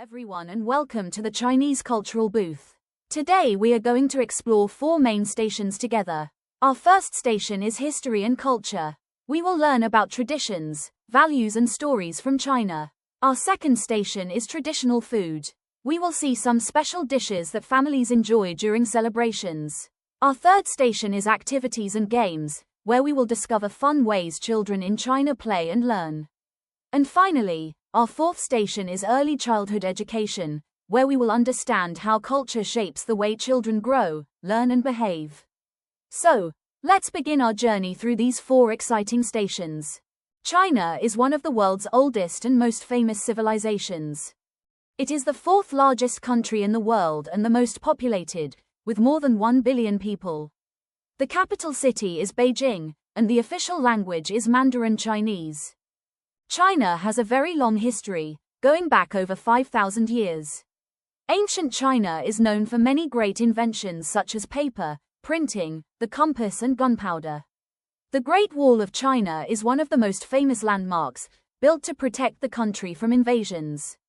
everyone and welcome to the Chinese Cultural Booth. Today we are going to explore 4 main stations together. Our first station is history and culture. We will learn about traditions, values and stories from China. Our second station is traditional food. We will see some special dishes that families enjoy during celebrations. Our third station is activities and games, where we will discover fun ways children in China play and learn. And finally, our fourth station is early childhood education, where we will understand how culture shapes the way children grow, learn and behave. So, let's begin our journey through these 4 exciting stations. China is one of the world's oldest and most famous civilizations. It is the 4th largest country in the world and the most populated, with more than 1 billion people. The capital city is Beijing, and the official language is Mandarin Chinese. China has a very long history, going back over 5,000 years. Ancient China is known for many great inventions such as paper, printing, the compass and gunpowder. The Great Wall of China is one of the most famous landmarks, built to protect the country from invasions.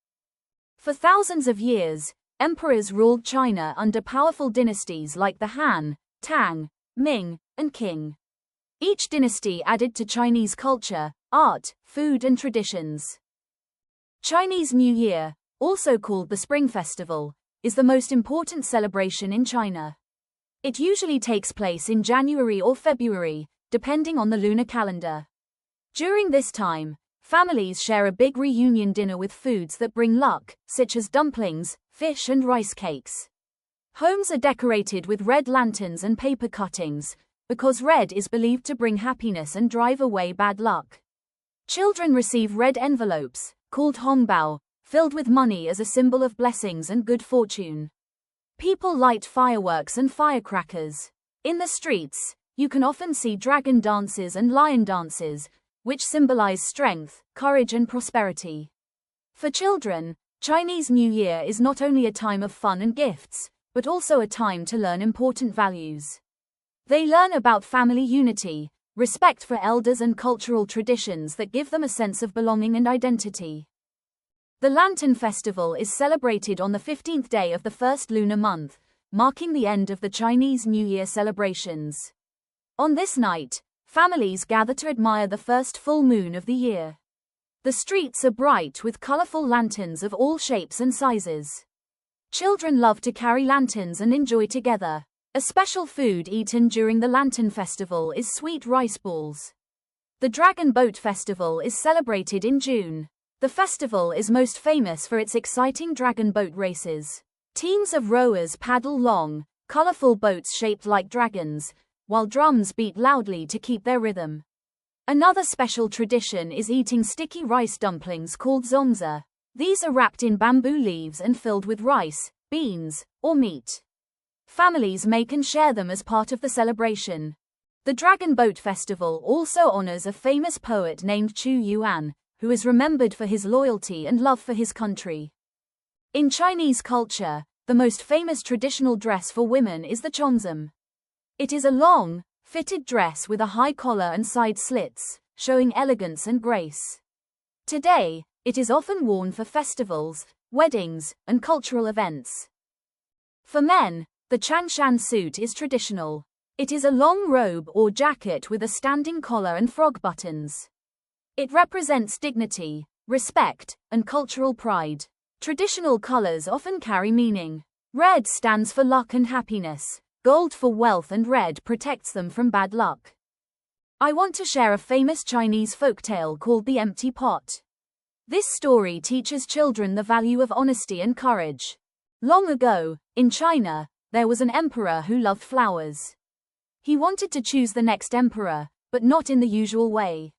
For thousands of years, emperors ruled China under powerful dynasties like the Han, Tang, Ming, and Qing. Each dynasty added to Chinese culture, art, food and traditions. Chinese New Year, also called the Spring Festival, is the most important celebration in China. It usually takes place in January or February, depending on the lunar calendar. During this time, families share a big reunion dinner with foods that bring luck, such as dumplings, fish and rice cakes. Homes are decorated with red lanterns and paper cuttings, because red is believed to bring happiness and drive away bad luck. Children receive red envelopes, called hongbao, filled with money as a symbol of blessings and good fortune. People light fireworks and firecrackers. In the streets, you can often see dragon dances and lion dances, which symbolize strength, courage and prosperity. For children, Chinese New Year is not only a time of fun and gifts, but also a time to learn important values. They learn about family unity, respect for elders and cultural traditions that give them a sense of belonging and identity. The Lantern Festival is celebrated on the 15th day of the first lunar month, marking the end of the Chinese New Year celebrations. On this night, families gather to admire the first full moon of the year. The streets are bright with colorful lanterns of all shapes and sizes. Children love to carry lanterns and enjoy together. A special food eaten during the Lantern Festival is sweet rice balls. The Dragon Boat Festival is celebrated in June. The festival is most famous for its exciting dragon boat races. Teams of rowers paddle long, colorful boats shaped like dragons, while drums beat loudly to keep their rhythm. Another special tradition is eating sticky rice dumplings called zongzi. These are wrapped in bamboo leaves and filled with rice, beans, or meat. Families make and share them as part of the celebration. The Dragon Boat Festival also honors a famous poet named Chu Yuan, who is remembered for his loyalty and love for his country. In Chinese culture, the most famous traditional dress for women is the cheongsam. It is a long, fitted dress with a high collar and side slits, showing elegance and grace. Today, it is often worn for festivals, weddings, and cultural events. For men, the Changshan suit is traditional. It is a long robe or jacket with a standing collar and frog buttons. It represents dignity, respect, and cultural pride. Traditional colors often carry meaning. Red stands for luck and happiness, gold for wealth and red protects them from bad luck. I want to share a famous Chinese folktale called The Empty Pot. This story teaches children the value of honesty and courage. Long ago, in China, there was an emperor who loved flowers. He wanted to choose the next emperor, but not in the usual way.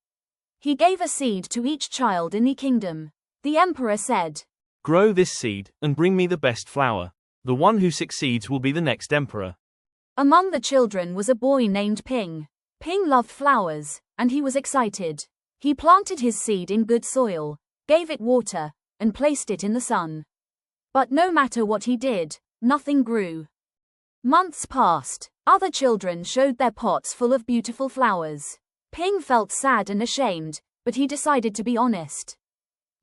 He gave a seed to each child in the kingdom. The emperor said, "Grow this seed, and bring me the best flower. The one who succeeds will be the next emperor." Among the children was a boy named Ping. Ping loved flowers, and he was excited. He planted his seed in good soil, gave it water, and placed it in the sun. But no matter what he did, nothing grew. Months passed. Other children showed their pots full of beautiful flowers. Ping felt sad and ashamed, but he decided to be honest.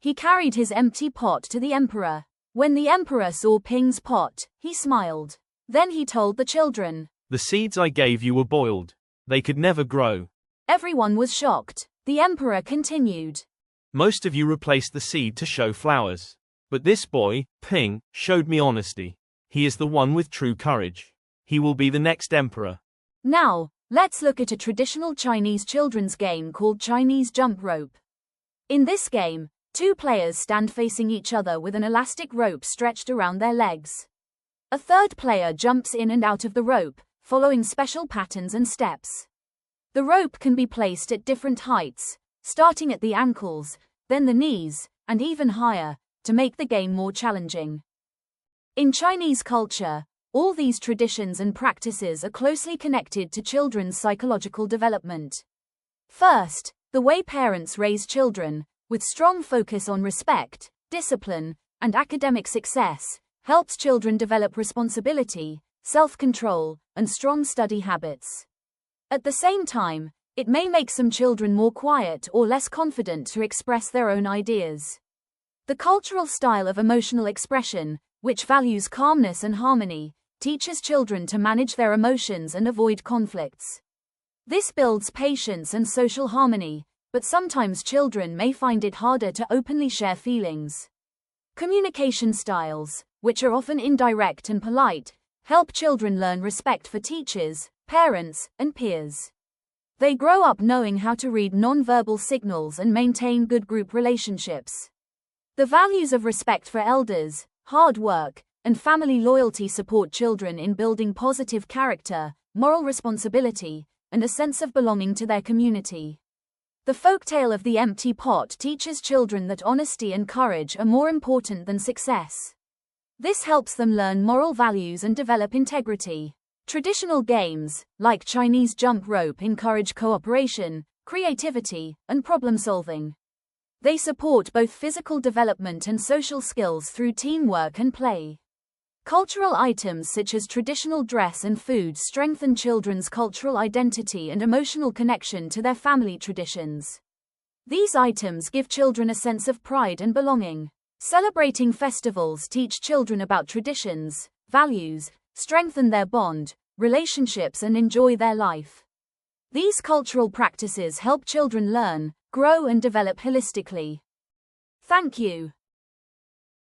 He carried his empty pot to the emperor. When the emperor saw Ping's pot, he smiled. Then he told the children, "The seeds I gave you were boiled. They could never grow." Everyone was shocked. The emperor continued. "Most of you replaced the seed to show flowers. But this boy, Ping, showed me honesty. He is the one with true courage. He will be the next emperor." Now, let's look at a traditional Chinese children's game called Chinese jump rope. In this game, two players stand facing each other with an elastic rope stretched around their legs. A third player jumps in and out of the rope, following special patterns and steps. The rope can be placed at different heights, starting at the ankles, then the knees, and even higher, to make the game more challenging. In Chinese culture, all these traditions and practices are closely connected to children's psychological development. First, the way parents raise children, with strong focus on respect, discipline, and academic success, helps children develop responsibility, self-control, and strong study habits. At the same time, it may make some children more quiet or less confident to express their own ideas. The cultural style of emotional expression, which values calmness and harmony, teaches children to manage their emotions and avoid conflicts. This builds patience and social harmony, but sometimes children may find it harder to openly share feelings. Communication styles, which are often indirect and polite, help children learn respect for teachers, parents, and peers. They grow up knowing how to read nonverbal signals and maintain good group relationships. The values of respect for elders, hard work, and family loyalty support children in building positive character, moral responsibility, and a sense of belonging to their community. The folktale of the empty pot teaches children that honesty and courage are more important than success. This helps them learn moral values and develop integrity. Traditional games, like Chinese jump rope, encourage cooperation, creativity, and problem-solving. They support both physical development and social skills through teamwork and play. Cultural items such as traditional dress and food strengthen children's cultural identity and emotional connection to their family traditions. These items give children a sense of pride and belonging. Celebrating festivals teach children about traditions, values, strengthen their bond, relationships, and enjoy their life. These cultural practices help children learn, grow, and develop holistically. Thank you.